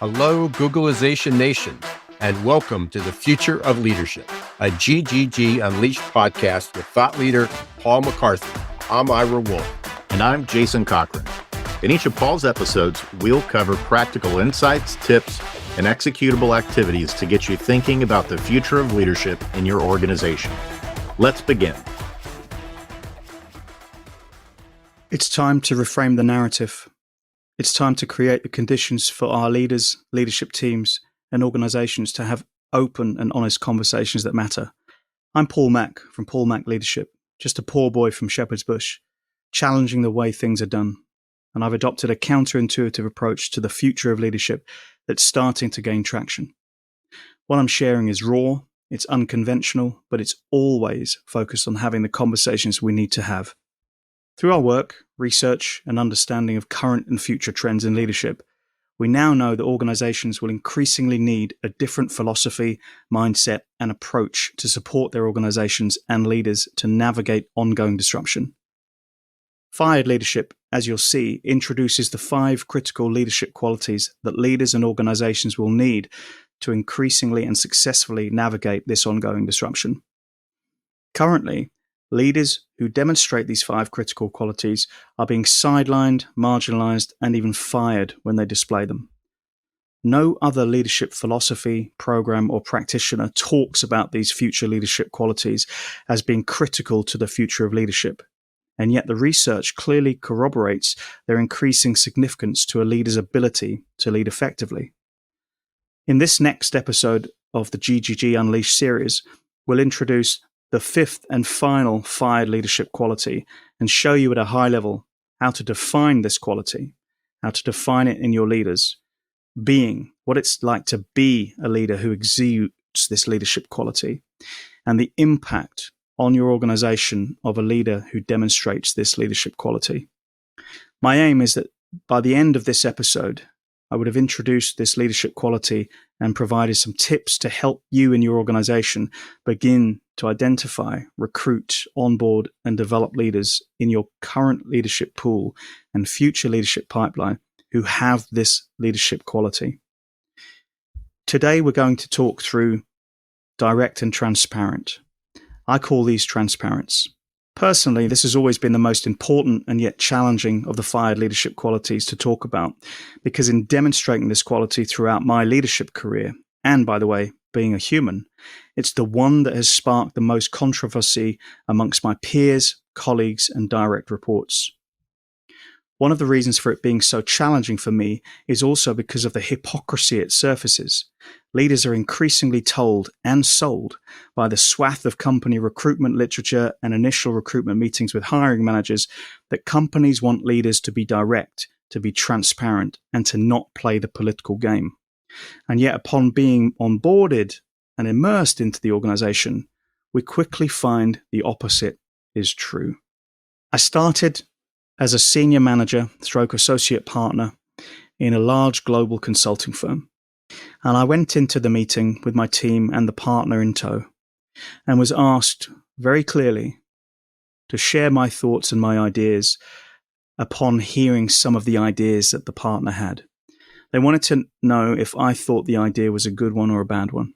Hello, Googleization Nation, and welcome to the Future of Leadership, a GGG Unleashed podcast with thought leader Paul McCarthy. I'm Ira Wolf. And I'm Jason Cochran. In each of Paul's episodes, we'll cover practical insights, tips, and executable activities to get you thinking about the future of leadership in your organization. Let's begin. It's time to reframe the narrative. It's time to create the conditions for our leaders, leadership teams, and organizations to have open and honest conversations that matter. I'm Paul Mack from Paul Mack Leadership, just a poor boy from Shepherd's Bush, challenging the way things are done. And I've adopted a counterintuitive approach to the future of leadership that's starting to gain traction. What I'm sharing is raw, it's unconventional, but it's always focused on having the conversations we need to have. Through our work, research, and understanding of current and future trends in leadership, we now know that organizations will increasingly need a different philosophy, mindset, and approach to support their organizations and leaders to navigate ongoing disruption. Fired leadership, as you'll see, introduces the 5 critical leadership qualities that leaders and organizations will need to increasingly and successfully navigate this ongoing disruption. Currently, leaders who demonstrate these 5 critical qualities are being sidelined, marginalized, and even fired when they display them. No other leadership philosophy, program, or practitioner talks about these future leadership qualities as being critical to the future of leadership. And yet the research clearly corroborates their increasing significance to a leader's ability to lead effectively. In this next episode of the GGG Unleashed series, we'll introduce the 5th and final fired leadership quality and show you at a high level how to define this quality, how to define it in your leaders, what it's like to be a leader who exudes this leadership quality, and the impact on your organization of a leader who demonstrates this leadership quality. My aim is that by the end of this episode, I would have introduced this leadership quality and provided some tips to help you and your organization begin to identify, recruit, onboard, and develop leaders in your current leadership pool and future leadership pipeline who have this leadership quality. Today, we're going to talk through direct and transparent. I call these transparents. Personally, this has always been the most important and yet challenging of the fired leadership qualities to talk about, because in demonstrating this quality throughout my leadership career, and by the way, being a human, it's the one that has sparked the most controversy amongst my peers, colleagues, and direct reports. One of the reasons for it being so challenging for me is also because of the hypocrisy it surfaces. Leaders are increasingly told and sold by the swath of company recruitment literature and initial recruitment meetings with hiring managers that companies want leaders to be direct, to be transparent, and to not play the political game. And yet, upon being onboarded and immersed into the organization, we quickly find the opposite is true. I started as a senior manager / associate partner in a large global consulting firm. And I went into the meeting with my team and the partner in tow and was asked very clearly to share my thoughts and my ideas upon hearing some of the ideas that the partner had. They wanted to know if I thought the idea was a good one or a bad one.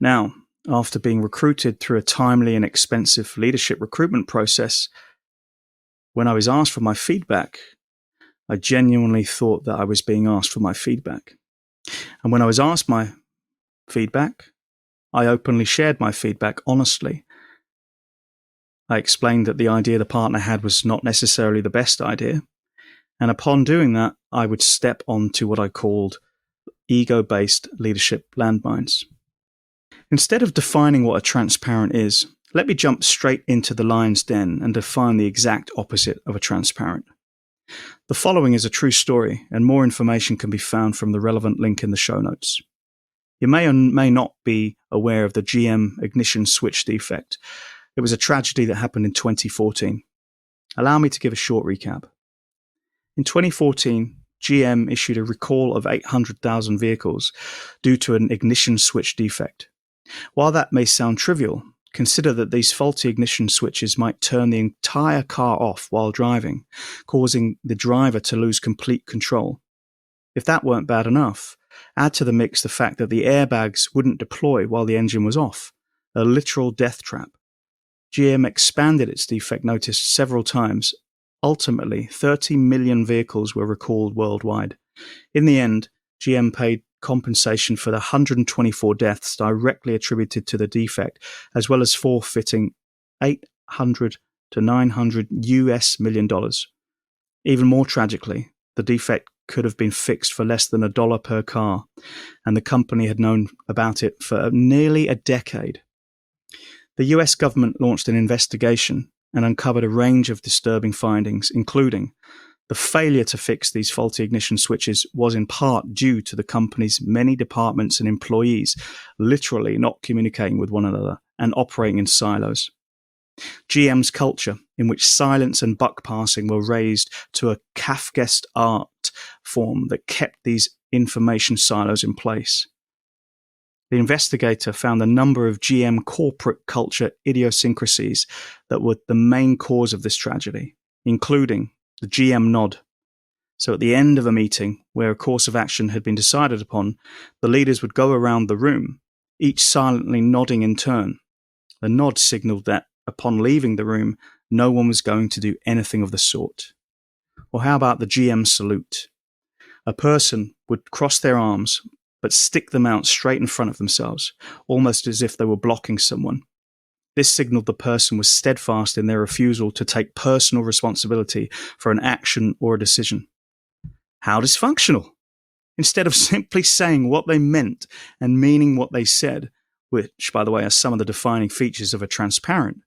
Now, after being recruited through a timely and expensive leadership recruitment process, when I was asked for my feedback, I genuinely thought that I was being asked for my feedback. And when I was asked my feedback, I openly shared my feedback honestly. I explained that the idea the partner had was not necessarily the best idea. And upon doing that, I would step onto what I called ego-based leadership landmines. Instead of defining what a transparent is, let me jump straight into the lion's den and define the exact opposite of a transparent. The following is a true story, and more information can be found from the relevant link in the show notes. You may or may not be aware of the GM ignition switch defect. It was a tragedy that happened in 2014. Allow me to give a short recap. In 2014, GM issued a recall of 800,000 vehicles due to an ignition switch defect. While that may sound trivial, consider that these faulty ignition switches might turn the entire car off while driving, causing the driver to lose complete control. If that weren't bad enough, add to the mix the fact that the airbags wouldn't deploy while the engine was off, a literal death trap. GM expanded its defect notice several times. Ultimately, 30 million vehicles were recalled worldwide. In the end, GM paid compensation for the 124 deaths directly attributed to the defect, as well as forfeiting $800 to $900 million. Even more tragically, the defect could have been fixed for less than $1 per car, and the company had known about it for nearly a decade. The US government launched an investigation and uncovered a range of disturbing findings, including the failure to fix these faulty ignition switches was in part due to the company's many departments and employees literally not communicating with one another and operating in silos. GM's culture, in which silence and buck passing were raised to a Kafkaesque art form that kept these information silos in place. The investigator found a number of GM corporate culture idiosyncrasies that were the main cause of this tragedy, including the GM nod. So at the end of a meeting where a course of action had been decided upon, the leaders would go around the room, each silently nodding in turn. The nod signaled that upon leaving the room, no one was going to do anything of the sort. Or how about the GM salute? A person would cross their arms, but stick them out straight in front of themselves, almost as if they were blocking someone. This signaled the person was steadfast in their refusal to take personal responsibility for an action or a decision. How dysfunctional! Instead of simply saying what they meant and meaning what they said, which, by the way, are some of the defining features of a transparent,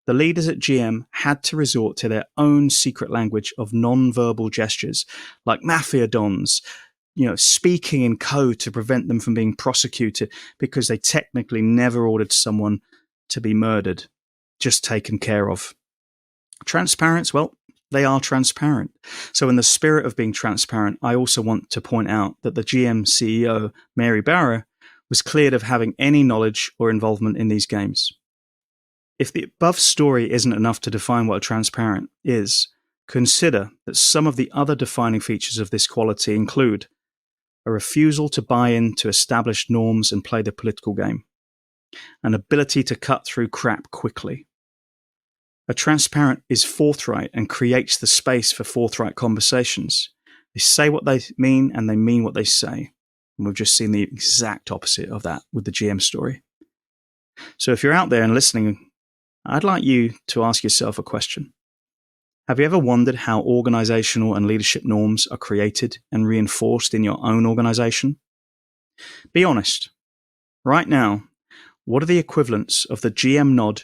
the leaders at GM had to resort to their own secret language of non-verbal gestures, like mafia dons, speaking in code to prevent them from being prosecuted because they technically never ordered someone to be murdered, just taken care of. Transparents, well, they are transparent. So in the spirit of being transparent, I also want to point out that the GM CEO, Mary Barra, was cleared of having any knowledge or involvement in these games. If the above story isn't enough to define what a transparent is, consider that some of the other defining features of this quality include a refusal to buy into established norms and play the political game, an ability to cut through crap quickly. A transparent is forthright and creates the space for forthright conversations. They say what they mean and they mean what they say. And we've just seen the exact opposite of that with the GM story. So if you're out there and listening, I'd like you to ask yourself a question. Have you ever wondered how organizational and leadership norms are created and reinforced in your own organization? Be honest. Right now, what are the equivalents of the GM nod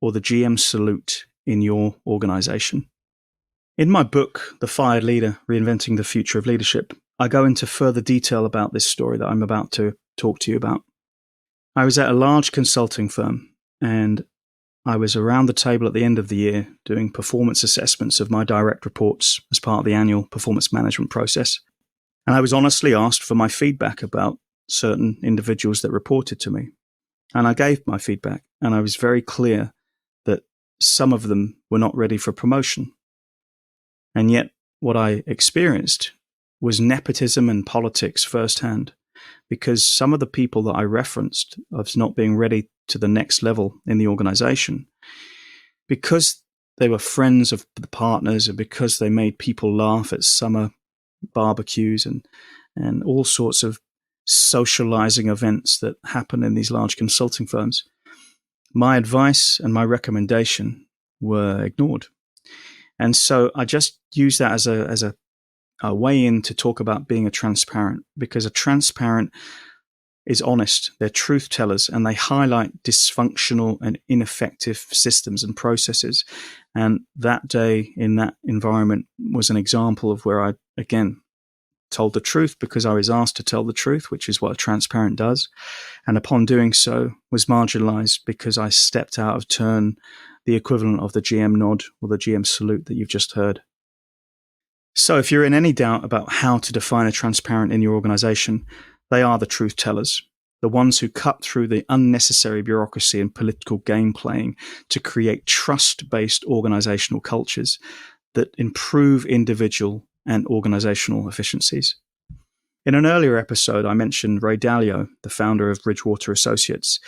or the GM salute in your organization? In my book, The Fired Leader, Reinventing the Future of Leadership, I go into further detail about this story that I'm about to talk to you about. I was at a large consulting firm, and I was around the table at the end of the year doing performance assessments of my direct reports as part of the annual performance management process. And I was honestly asked for my feedback about certain individuals that reported to me. And I gave my feedback, and I was very clear that some of them were not ready for promotion. And yet what I experienced was nepotism and politics firsthand, because some of the people that I referenced as not being ready to the next level in the organization, because they were friends of the partners and because they made people laugh at summer barbecues and all sorts of socializing events that happen in these large consulting firms, my advice and my recommendation were ignored. And so I just use that as a way in to talk about being a transparent, because a transparent is honest. They're truth tellers, and they highlight dysfunctional and ineffective systems and processes. And that day in that environment was an example of where I, again, told the truth because I was asked to tell the truth, which is what a transparent does. And upon doing so, was marginalized because I stepped out of turn, the equivalent of the GM nod or the GM salute that you've just heard. So if you're in any doubt about how to define a transparent in your organization, they are the truth tellers, the ones who cut through the unnecessary bureaucracy and political game playing to create trust-based organizational cultures that improve individual and organizational efficiencies. In an earlier episode, I mentioned Ray Dalio, the founder of Bridgewater Associates,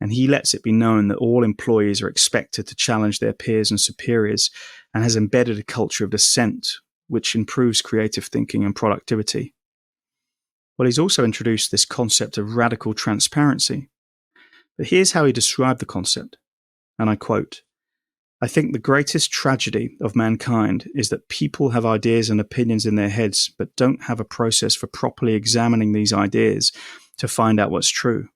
and he lets it be known that all employees are expected to challenge their peers and superiors and has embedded a culture of dissent, which improves creative thinking and productivity. Well, he's also introduced this concept of radical transparency. But here's how he described the concept, and I quote, "I think the greatest tragedy of mankind is that people have ideas and opinions in their heads, but don't have a process for properly examining these ideas to find out what's true.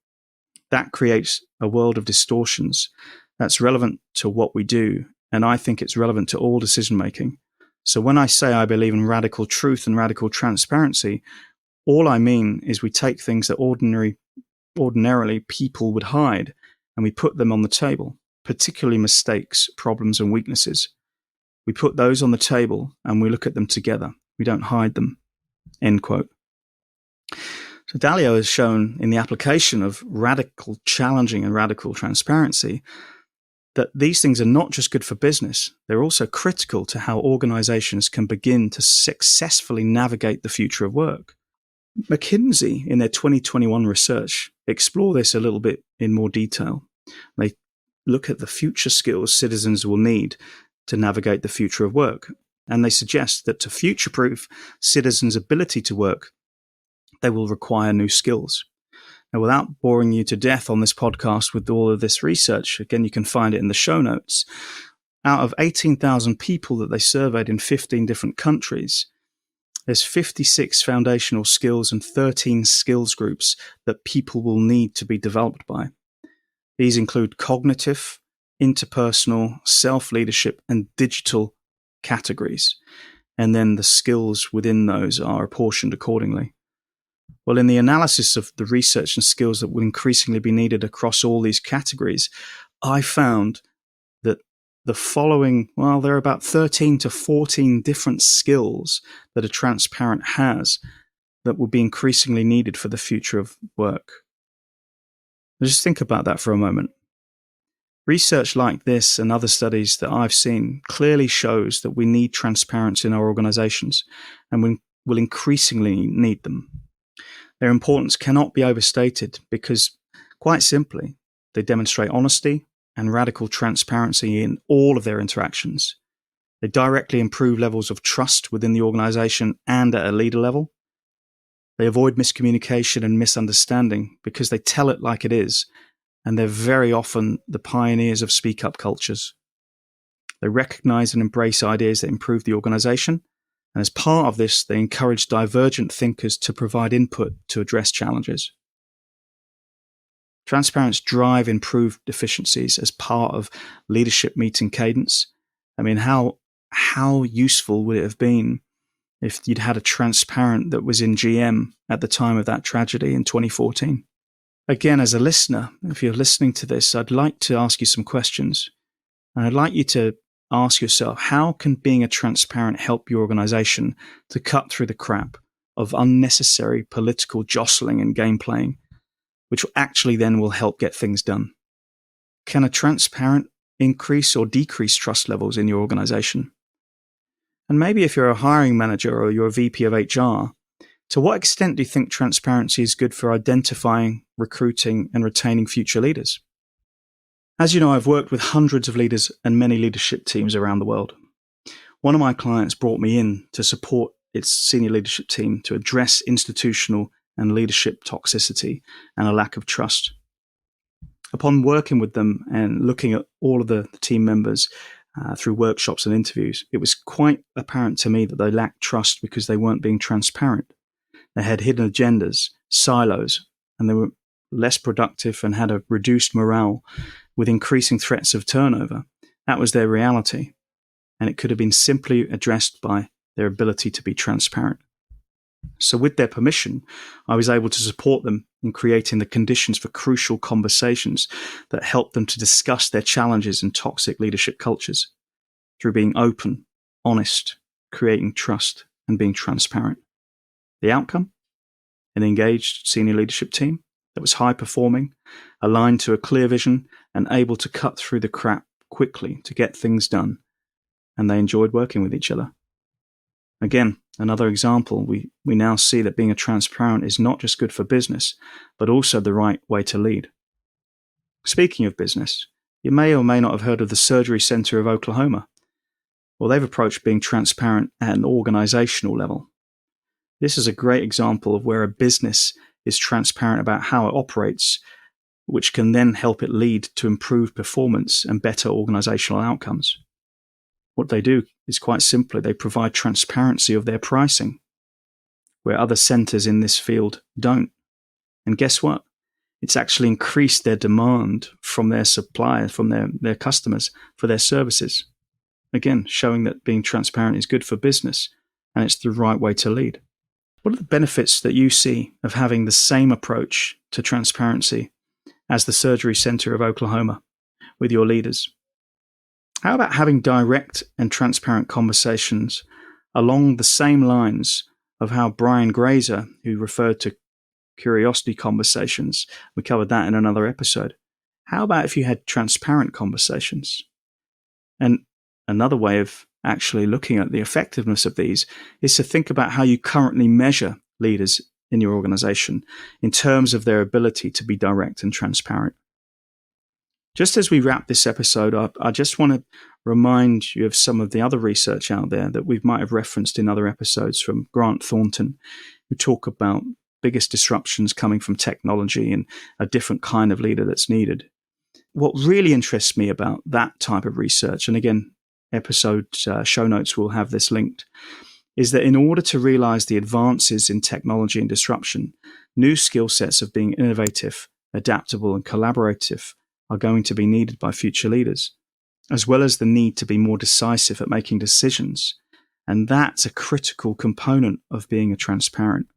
That creates a world of distortions that's relevant to what we do, and I think it's relevant to all decision making. So when I say I believe in radical truth and radical transparency, all I mean is we take things that ordinarily people would hide and we put them on the table, particularly mistakes, problems, and weaknesses. We put those on the table and we look at them together. We don't hide them." End quote. So Dalio has shown in the application of radical challenging and radical transparency that these things are not just good for business, they're also critical to how organizations can begin to successfully navigate the future of work. McKinsey, in their 2021 research, explore this a little bit in more detail. They look at the future skills citizens will need to navigate the future of work, and they suggest that to future-proof citizens' ability to work, they will require new skills. Now, without boring you to death on this podcast with all of this research, again, you can find it in the show notes. Out of 18,000 people that they surveyed in 15 different countries, there's 56 foundational skills and 13 skills groups that people will need to be developed by. These include cognitive, interpersonal, self-leadership, and digital categories. And then the skills within those are apportioned accordingly. Well, in the analysis of the research and skills that will increasingly be needed across all these categories, I found that the following, well, there are about 13 to 14 different skills that a transparent has that will be increasingly needed for the future of work. Just think about that for a moment. Research like this and other studies that I've seen clearly shows that we need transparency in our organizations, and we will increasingly need them. Their importance cannot be overstated because, quite simply, they demonstrate honesty and radical transparency in all of their interactions. They directly improve levels of trust within the organization and at a leader level. They avoid miscommunication and misunderstanding because they tell it like it is, and they're very often the pioneers of speak-up cultures. They recognize and embrace ideas that improve the organization, and as part of this, they encourage divergent thinkers to provide input to address challenges. Transparents drive improved efficiencies as part of leadership meeting cadence. I mean, how useful would it have been if you'd had a transparent that was in GM at the time of that tragedy in 2014? Again, as a listener, if you're listening to this, I'd like to ask you some questions. And I'd like you to ask yourself, how can being a transparent help your organization to cut through the crap of unnecessary political jostling and game playing, which actually then will help get things done? Can a transparent increase or decrease trust levels in your organization? And maybe if you're a hiring manager or you're a VP of HR, to what extent do you think transparency is good for identifying, recruiting, and retaining future leaders? As you know, I've worked with hundreds of leaders and many leadership teams around the world. One of my clients brought me in to support its senior leadership team to address institutional and leadership toxicity and a lack of trust. Upon working with them and looking at all of the team members through workshops and interviews, it was quite apparent to me that they lacked trust because they weren't being transparent. They had hidden agendas, silos, and they were less productive and had a reduced morale with increasing threats of turnover. That was their reality, and it could have been simply addressed by their ability to be transparent. So with their permission, I was able to support them in creating the conditions for crucial conversations that helped them to discuss their challenges in toxic leadership cultures through being open, honest, creating trust, and being transparent. The outcome? An engaged senior leadership team that was high-performing, aligned to a clear vision, and able to cut through the crap quickly to get things done. And they enjoyed working with each other. Again, another example, we now see that being transparent is not just good for business, but also the right way to lead. Speaking of business, you may or may not have heard of the Surgery Center of Oklahoma. Well, they've approached being transparent at an organizational level. This is a great example of where a business is transparent about how it operates, which can then help it lead to improved performance and better organizational outcomes. What they do is quite simply, they provide transparency of their pricing, where other centers in this field don't. And guess what? It's actually increased their demand from their suppliers, from their customers for their services. Again, showing that being transparent is good for business and it's the right way to lead. What are the benefits that you see of having the same approach to transparency as the Surgery Center of Oklahoma with your leaders? How about having direct and transparent conversations along the same lines of how Brian Grazer, who referred to curiosity conversations, we covered that in another episode. How about if you had transparent conversations? And another way of actually looking at the effectiveness of these is to think about how you currently measure leaders in your organization in terms of their ability to be direct and transparent. Just as we wrap this episode up, I just want to remind you of some of the other research out there that we might have referenced in other episodes from Grant Thornton, who talk about biggest disruptions coming from technology and a different kind of leader that's needed. What really interests me about that type of research, and again, episode show notes will have this linked, is that in order to realize the advances in technology and disruption, new skill sets of being innovative, adaptable, and collaborative are going to be needed by future leaders, as well as the need to be more decisive at making decisions. And that's a critical component of being a transparent.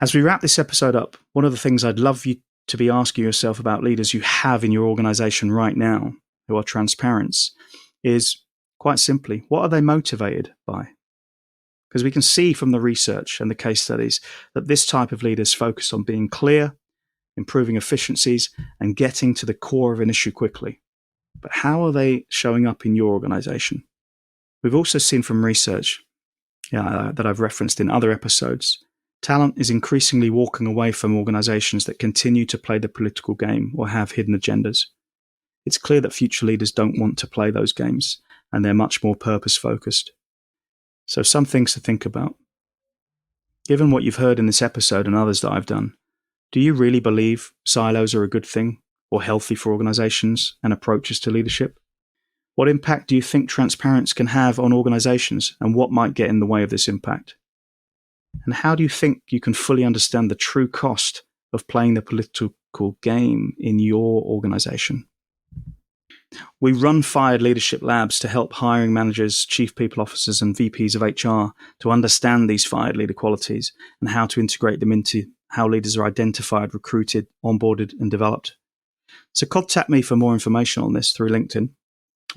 As we wrap this episode up, one of the things I'd love you to be asking yourself about leaders you have in your organization right now who are transparent is, quite simply, what are they motivated by? Because we can see from the research and the case studies that this type of leaders focus on being clear, improving efficiencies, and getting to the core of an issue quickly. But how are they showing up in your organization? We've also seen from research that I've referenced in other episodes, talent is increasingly walking away from organizations that continue to play the political game or have hidden agendas. It's clear that future leaders don't want to play those games, and they're much more purpose-focused. So some things to think about. Given what you've heard in this episode and others that I've done, do you really believe silos are a good thing or healthy for organizations and approaches to leadership? What impact do you think transparency can have on organizations, and what might get in the way of this impact? And how do you think you can fully understand the true cost of playing the political game in your organization? We run Fired Leadership Labs to help hiring managers, chief people officers, and VPs of HR to understand these fired leader qualities and how to integrate them into how leaders are identified, recruited, onboarded, and developed. So contact me for more information on this through LinkedIn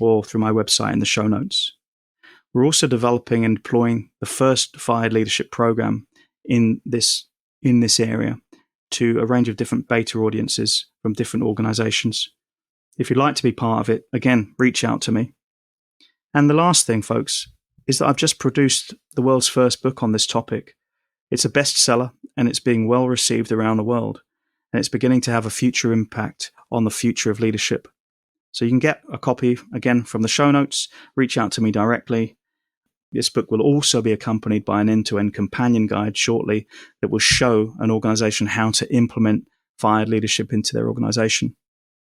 or through my website in the show notes. We're also developing and deploying the first Fired Leadership program in this area to a range of different beta audiences from different organizations. If you'd like to be part of it, again, reach out to me. And the last thing, folks, is that I've just produced the world's first book on this topic. It's a bestseller and it's being well received around the world. And it's beginning to have a future impact on the future of leadership. So you can get a copy, again, from the show notes. Reach out to me directly. This book will also be accompanied by an end-to-end companion guide shortly that will show an organization how to implement fired leadership into their organization.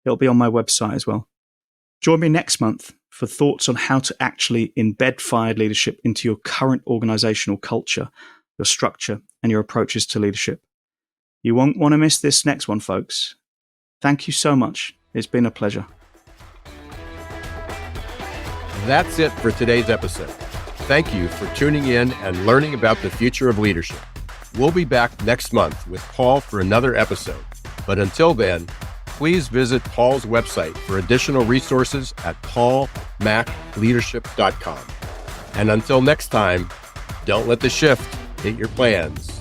It'll be on my website as well. Join me next month for thoughts on how to actually embed fired leadership into your current organizational culture, your structure, and your approaches to leadership. You won't want to miss this next one, folks. Thank you so much. It's been a pleasure. That's it for today's episode. Thank you for tuning in and learning about the future of leadership. We'll be back next month with Paul for another episode. But until then, please visit Paul's website for additional resources at paulmacleadership.com. And until next time, don't let the shift hit your plans.